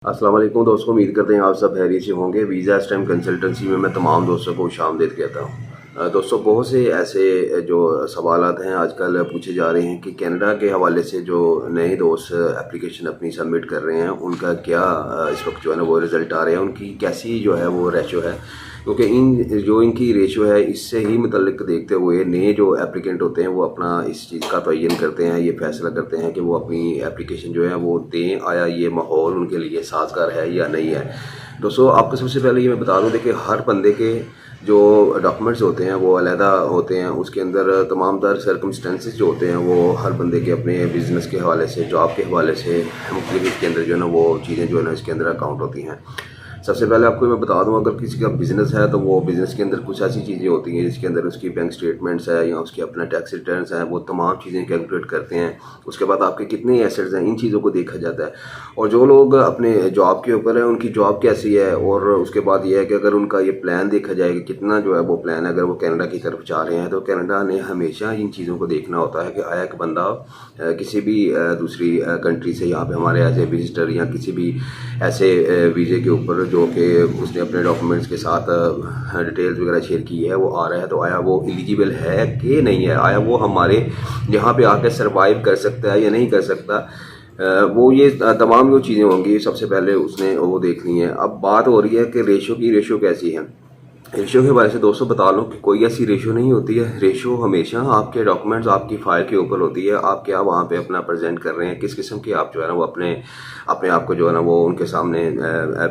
अस्सलाम वालेकुम दोस्तों, उम्मीद करते हैं आप सब खैरियत से होंगे। वीज़ा स्टैम्प कंसल्टेंसी में मैं तमाम दोस्तों को खुशामदीद कहता हूँ। दोस्तों, बहुत से ऐसे जो सवालात हैं आजकल पूछे जा रहे हैं कि कनाडा के हवाले से जो नए दोस्त एप्लीकेशन अपनी सबमिट कर रहे हैं उनका क्या इस वक्त जो है ना वो रिज़ल्ट आ रहे हैं, उनकी कैसी जो है वो रेशो है। क्योंकि इनकी रेशो है इससे ही मुतल्लिक देखते हुए नए जो एप्लीकेंट होते हैं वो अपना इस चीज़ का तयन करते हैं, ये फैसला करते हैं कि वो अपनी एप्लीकेशन जो है वो दें, आया ये माहौल उनके लिए साजगार है या नहीं है। दोस्तों, आपको सबसे पहले ये मैं बता दूं, देखिए हर बंदे के जो डॉक्यूमेंट्स होते हैं वो अलहदा होते हैं। उसके अंदर तमाम तर सर्कमस्टेंसेस जो होते हैं वो हर बंदे के अपने बिज़नेस के हवाले से, जॉब के हवाले से मुख्तलिफ इसके अंदर जो है ना वो चीज़ें जो है ना इसके अंदर अकाउंट होती हैं। सबसे पहले आपको मैं बता दूं, अगर किसी का बिज़नेस है तो वो बिज़नेस के अंदर कुछ ऐसी चीज़ें होती हैं जिसके अंदर उसकी बैंक स्टेटमेंट्स है या उसके अपना टैक्स रिटर्न्स हैं, वो तमाम चीज़ें कैलकुलेट करते हैं। उसके बाद आपके कितने एसेट्स हैं, इन चीज़ों को देखा जाता है। और जो लोग अपने जॉब के ऊपर है उनकी जॉब कैसी है, और उसके बाद ये है कि अगर उनका ये प्लान देखा जाए कि कितना जो है वो प्लान है, अगर वो कनाडा की तरफ जा रहे हैं तो कनाडा ने हमेशा इन चीज़ों को देखना होता है कि आया एक बंदा किसी भी दूसरी कंट्री से यहाँ पे हमारे एज ए विजिटर या किसी भी ऐसे वीज़े के ऊपर जो कि उसने अपने डॉक्यूमेंट्स के साथ डिटेल्स वगैरह शेयर की है, वो आ रहा है तो आया वो एलिजिबल है कि नहीं है, आया वो हमारे यहाँ पे आके सरवाइव कर सकता है या नहीं कर सकता। वो ये तमाम जो चीज़ें होंगी सबसे पहले उसने वो देखनी है। अब बात हो रही है कि रेशो कैसी है। रेशो के बारे से दोस्तों बता लूँ कि कोई ऐसी रेशो नहीं होती है। रेशो हमेशा आपके डॉक्यूमेंट्स आपकी फ़ाइल के ऊपर होती है। आप क्या वहाँ पे अपना प्रेजेंट कर रहे हैं, किस किस्म की आप जो है ना वो अपने अपने आप को जो है ना वो उनके सामने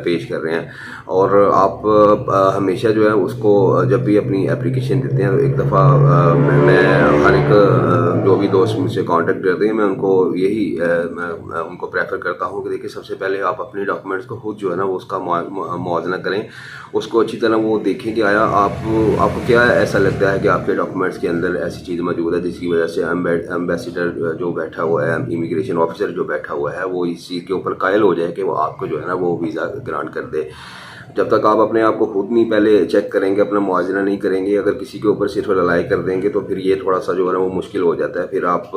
पेश कर रहे हैं। और आप हमेशा जो है उसको जब भी अपनी एप्लीकेशन देते हैं तो एक दफ़ा मैं हर एक जो भी दोस्त मुझसे कांटेक्ट करते हैं मैं उनको यही मैं उनको प्रेफर करता हूँ कि देखिए सबसे पहले आप अपने डॉक्यूमेंट्स को खुद जो है ना वो उसका मुआवजा करें, उसको अच्छी तरह वो देखें कि आया आपको क्या ऐसा लगता है कि आपके डॉक्यूमेंट्स के अंदर ऐसी चीज़ मौजूद है जिसकी वजह से एम्बेसडर जो बैठा हुआ है, इमिग्रेशन ऑफिसर जो बैठा हुआ है, वो इस चीज़ के ऊपर कायल हो जाए कि वो आपको जो है ना वो वीज़ा ग्रांट कर दे। जब तक आप अपने आप को खुद नहीं पहले चेक करेंगे, अपना मुआवजा नहीं करेंगे, अगर किसी के ऊपर सिर्फ ललाई कर देंगे तो फिर ये थोड़ा सा जो है ना वो मुश्किल हो जाता है। फिर आप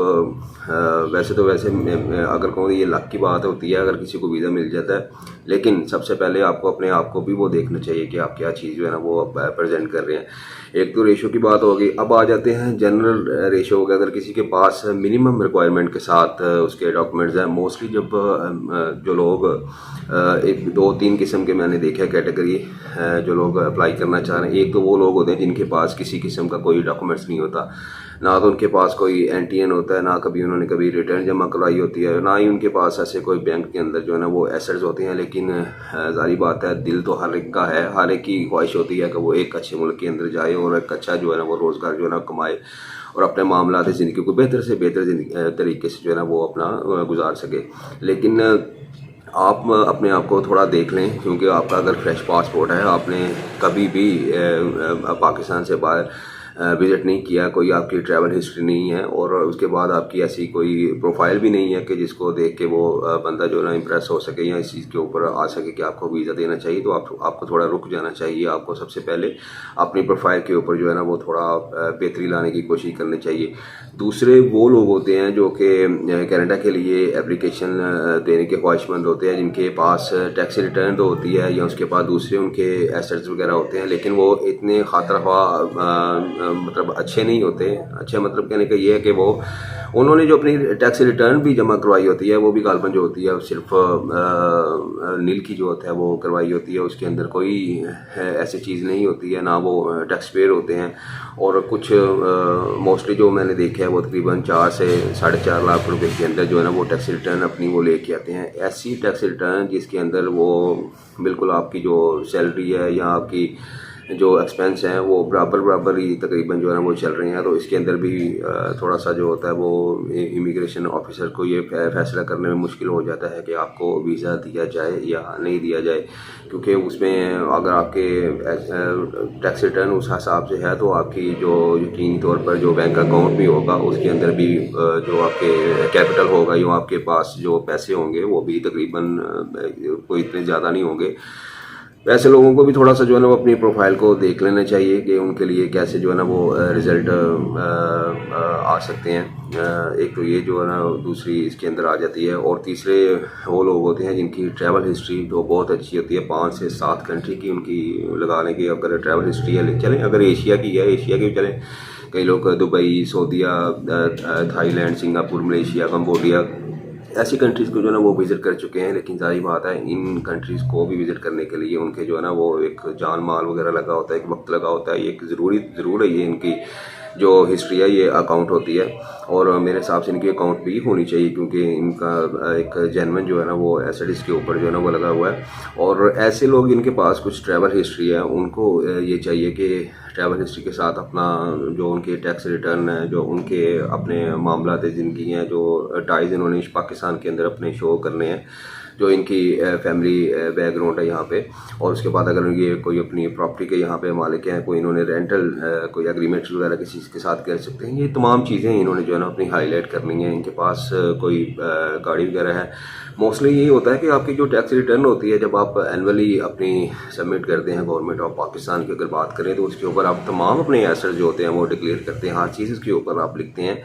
वैसे तो वैसे अगर कहूँ ये लक की बात होती है अगर किसी को वीज़ा मिल जाता है, लेकिन सबसे पहले आपको अपने आप को भी वो देखना चाहिए कि आप क्या चीज़ जो है ना वो प्रेजेंट कर रहे हैं। एक तो रेशो की बात होगी। अब आ जाते हैं जनरल रेशो हो गया। अगर किसी के पास मिनिमम रिक्वायरमेंट के साथ उसके डॉक्यूमेंट्स हैं, मोस्टली जब जो लोग एक दो तीन किस्म के मैंने देखा कैटेगरी जो लोग अप्लाई करना चाह रहे हैं। एक तो वो लोग होते हैं जिनके पास किसी किस्म का कोई डॉक्यूमेंट्स नहीं होता, ना तो उनके पास कोई एनटीएन होता है, ना कभी उन्होंने कभी रिटर्न जमा करवाई होती है, ना ही उनके पास ऐसे कोई बैंक के अंदर जो है ना वो एसेट्स होते हैं। लेकिन जारी बात है, दिल तो हर एक का है, हर एक की ख्वाहिश होती है कि वो एक अच्छे मुल्क के अंदर जाए और एक अच्छा जो है ना वो रोज़गार जो है ना कमाए और अपने मामलात ज़िंदगी को बेहतर से बेहतर तरीके से जो है ना वो अपना गुजार सके। लेकिन आप अपने आप को थोड़ा देख लें, क्योंकि आपका अगर फ्रेश पासपोर्ट है, आपने कभी भी पाकिस्तान से बाहर विज़िट नहीं किया, कोई आपकी ट्रैवल हिस्ट्री नहीं है, और उसके बाद आपकी ऐसी कोई प्रोफाइल भी नहीं है कि जिसको देख के वो बंदा जो है ना इम्प्रेस हो सके या इस चीज़ के ऊपर आ सके कि आपको वीज़ा देना चाहिए, तो आपको थोड़ा रुक जाना चाहिए। आपको सबसे पहले अपनी प्रोफाइल के ऊपर जो है ना वो थोड़ा बेहतरी लाने की कोशिश करनी चाहिए। दूसरे वो लोग होते हैं जो कि कनाडा के लिए एप्लीकेशन देने के ख्वाहिशमंद होते हैं, जिनके पास टैक्स रिटर्न तो होती है या उसके पास दूसरे उनके एसेट्स वगैरह होते हैं, लेकिन वो इतने खातरख्वाह मतलब अच्छे नहीं होते। अच्छे मतलब कहने का ये है कि वो उन्होंने जो अपनी टैक्स रिटर्न भी जमा करवाई होती है वो भी गालबन जो होती है सिर्फ नील की जो होता है वो करवाई होती है, उसके अंदर कोई ऐसी चीज़ नहीं होती है, ना वो टैक्स पेयर होते हैं। और कुछ मोस्टली जो मैंने देखा है वो तकरीबन 4 से 4.5 लाख रुपए के अंदर जो है ना वो टैक्स रिटर्न अपनी वो लेके आते हैं। ऐसी टैक्स रिटर्न जिसके अंदर वो बिल्कुल आपकी जो सैलरी है या आपकी जो एक्सपेंस हैं वो बराबर ही तकरीबन जो है ना वो चल रहे हैं। तो इसके अंदर भी थोड़ा सा जो होता है वो इमिग्रेशन ऑफिसर को ये फैसला करने में मुश्किल हो जाता है कि आपको वीज़ा दिया जाए या नहीं दिया जाए, क्योंकि उसमें अगर आपके टैक्स रिटर्न उस हिसाब से है तो आपकी जो यकीनी तौर पर जो बैंक अकाउंट भी होगा उसके अंदर भी जो आपके कैपिटल होगा या आपके पास जो पैसे होंगे वो भी तकरीबन कोई इतने ज़्यादा नहीं होंगे। वैसे लोगों को भी थोड़ा सा जो है ना वो अपनी प्रोफाइल को देख लेना चाहिए कि उनके लिए कैसे जो है ना वो रिज़ल्ट आ सकते हैं। एक तो ये जो है ना दूसरी इसके अंदर आ जाती है, और तीसरे वो लोग होते हैं जिनकी ट्रैवल हिस्ट्री जो बहुत अच्छी होती है, 5 से 7 कंट्री की उनकी लगाने की अगर ट्रैवल हिस्ट्री है। चलें अगर एशिया की है, एशिया की भी चलें, कई लोग दुबई, सऊदीया, थाईलैंड, सिंगापुर, मलेशिया, कंबोडिया, ऐसी कंट्रीज़ को जो है ना वो विज़िट कर चुके हैं। लेकिन ज़ाहिर बात है इन कंट्रीज़ को भी विज़िट करने के लिए उनके जो है ना वो एक जान माल वगैरह लगा होता है, एक वक्त लगा होता है, ये एक ज़रूर है ये इनकी जो हिस्ट्री है ये अकाउंट होती है। और मेरे हिसाब से इनकी अकाउंट भी होनी चाहिए, क्योंकि इनका एक जेन्युइन जो है ना वो एसेट इसके ऊपर जो है ना वो लगा हुआ है। और ऐसे लोग जिनके पास कुछ ट्रैवल हिस्ट्री है उनको ये चाहिए कि ट्रैवल हिस्ट्री के साथ अपना जो उनके टैक्स रिटर्न है, जो उनके अपने मामलात ज़िंदगी हैं, जो टाइज़ इन्होंने पाकिस्तान के अंदर अपने शो करने हैं, जो इनकी फैमिली बैकग्राउंड है यहाँ पे, और उसके बाद अगर ये कोई अपनी प्रॉपर्टी के यहाँ पे मालिक हैं, कोई इन्होंने रेंटल कोई एग्रीमेंट वगैरह किसी के साथ कर सकते हैं, ये तमाम चीज़ें इन्होंने जो है ना अपनी हाईलाइट करनी है। इनके पास कोई गाड़ी वगैरह है, मोस्टली यही होता है कि आपकी जो टैक्स रिटर्न होती है जब आप एनुअली अपनी सबमिट करते हैं गवर्नमेंट ऑफ पाकिस्तान की अगर बात करें, तो उसके ऊपर आप तमाम अपने एसेट्स जो होते हैं वो डिक्लेयर करते हैं, हर चीज़ इसके ऊपर आप लिखते हैं।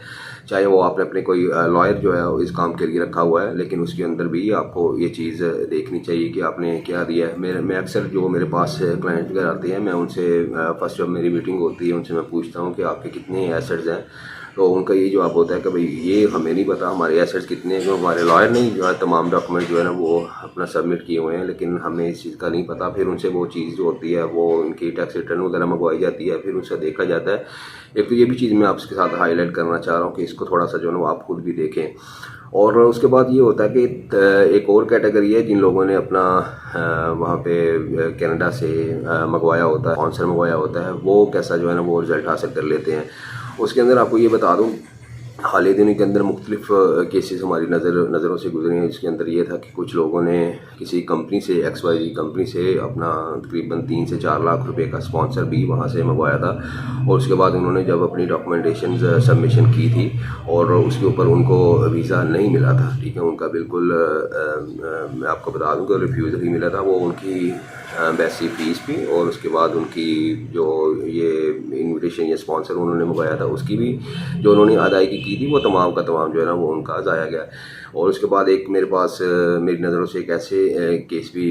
चाहे वो आपने अपने कोई लॉयर जो है इस काम के लिए रखा हुआ है, लेकिन उसके अंदर भी आपको ये चीज़ देखनी चाहिए कि आपने क्या दिया है। मैं अक्सर जो मेरे पास क्लाइंट वगैरह आते हैं, मैं उनसे फर्स्ट जब मेरी मीटिंग होती है उनसे मैं पूछता हूँ कि आपके कितने एसेट्स हैं, तो उनका ये जवाब होता है कि भाई ये हमें नहीं पता हमारे एसेट्स कितने हैं, क्योंकि हमारे लॉयर ने जो है तमाम डॉक्यूमेंट जो है ना वो अपना सबमिट किए हुए हैं, लेकिन हमें इस चीज़ का नहीं पता। फिर उनसे वो चीज़ जो होती है वो उनकी टैक्स रिटर्न वगैरह मंगवाई जाती है, फिर उनसे देखा जाता है। एक तो ये भी चीज़ मैं आपके साथ हाईलाइट करना चाह रहा हूँ कि इसको थोड़ा सा जो है ना आप खुद भी देखें। और उसके बाद ये होता है कि एक और कैटेगरी है जिन लोगों ने अपना वहाँ पे कनाडा से मंगवाया होता है, स्पॉन्सर मंगवाया होता है, वो कैसा जो है ना वो रिज़ल्ट हासिल कर लेते हैं। उसके अंदर आपको ये बता दूँ, हाल ही दिनों के अंदर मुख्तलिफ केसेस हमारी नज़रों से गुजरे हैं। इसके अंदर ये था कि कुछ लोगों ने किसी कंपनी से XYZ कंपनी से अपना तकरीबन 3 से 4 लाख रुपए का स्पॉन्सर भी वहाँ से मंगवाया था, और उसके बाद उन्होंने जब अपनी डॉक्यूमेंटेशन सबमिशन की थी और उसके ऊपर उनको वीज़ा नहीं मिला था, ठीक है, उनका बिल्कुल मैं आपको बता दूँ कि रिफ्यूज़ल ही मिला था। वो उनकी वैसी फ़ीस भी और उसके बाद उनकी जो ये इनविटेशन या स्पॉन्सर उन्होंने मंगवाया था उसकी भी जो उन्होंने अदायगी की थी वो तमाम का तमाम जो है ना वो उनका ज़ाया गया। और उसके बाद एक मेरे पास मेरी नज़रों से एक ऐसे केस भी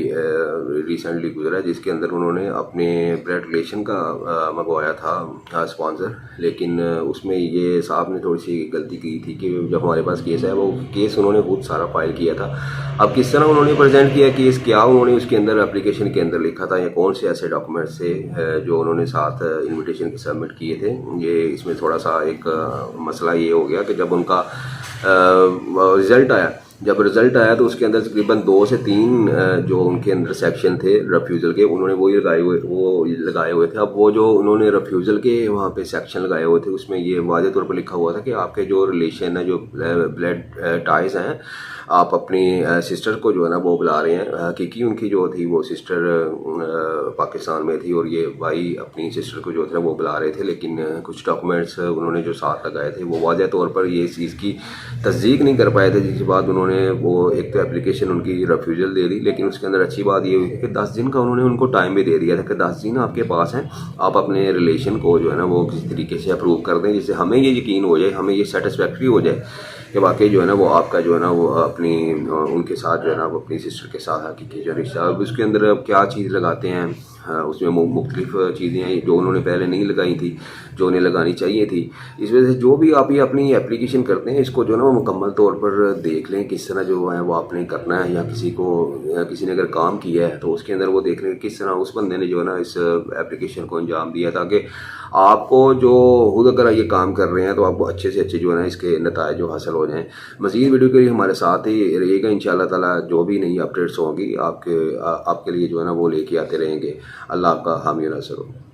रिसेंटली गुजरा जिसके अंदर उन्होंने अपने ब्लड रिलेशन का मंगवाया था स्पॉन्सर, लेकिन उसमें ये साहब ने थोड़ी सी गलती की थी कि जब हमारे पास केस है वो केस उन्होंने खुद सारा फाइल किया था। अब किस तरह उन्होंने प्रेजेंट किया केस, क्या उन्होंने उसके अंदर एप्लीकेशन के अंदर लिखा था या कौन से ऐसे डॉक्यूमेंट्स थे जो उन्होंने साथ इनविटेशन के सबमिट किए थे, ये इसमें थोड़ा सा एक मसला ये हो गया कि जब उनका रिज़ल्ट आया तो उसके अंदर तकरीबन 2 से 3 जो उनके अंदर सेक्शन थे रिफ्यूज़ल के, उन्होंने वो लगाए हुए थे। अब वो जो उन्होंने रिफ्यूज़ल के वहाँ पे सेक्शन लगाए हुए थे उसमें ये वाज़ेह तौर पर लिखा हुआ था कि आपके जो रिलेशन है, जो ब्लड टाइज हैं, आप अपनी सिस्टर को जो है ना वो बुला रहे हैं। हकीकी उनकी जो थी वो सिस्टर पाकिस्तान में थी और ये भाई अपनी सिस्टर को जो था वो बुला रहे थे, लेकिन कुछ डॉक्यूमेंट्स उन्होंने जो साथ लगाए थे वो वाज़ेह तौर पर ये इस चीज़ की तस्दीक नहीं कर पाए थे, जिसके बाद उन्होंने वो एक तो एप्लीकेशन उनकी रिफ्यूज़ल दे दी, लेकिन उसके अंदर अच्छी बात ये हुई कि 10 दिन का उन्होंने उनको टाइम भी दे दिया था कि 10 दिन आपके पास हैं, आप अपने रिलेशन को जो है ना वो किसी तरीके से अप्रूव कर दें जिससे हमें ये यकीन हो जाए, हमें ये सेटिस्फैक्ट्री हो जाए कि वाकई जो है ना वो आपका जो है ना वो अपनी उनके साथ जो है ना वो अपनी सिस्टर के साथ हकीकी जो रिश्ता। अब उसके अंदर अब क्या चीज़ लगाते हैं, उसमें मुख्तलिफ चीज़ें हैं जो उन्होंने पहले नहीं लगाई थी, जो उन्हें लगानी चाहिए थी। इस वजह से जो भी आप ये अपनी एप्लीकेशन करते हैं इसको जो है ना वो मुकम्मल तौर पर देख लें किस तरह जो है वो आपने करना है, या किसी ने अगर काम किया है तो उसके अंदर वो देख लें किस तरह उस बंदे ने जो है ना इस एप्लीकेशन को अंजाम दिया, ताकि आपको जो खुद अगर ये काम कर रहे हैं तो आपको अच्छे से अच्छे जो है ना इसके नताइज जो हासिल हो जाएँ। मज़ीद वीडियो के लिए हमारे साथ ही रहिएगा, इंशाअल्लाह ताला जो भी नई अपडेट्स होंगी आपके लिए जो है ना वो लेके आते रहेंगे। अल्लाह आपका हामी नासर हो।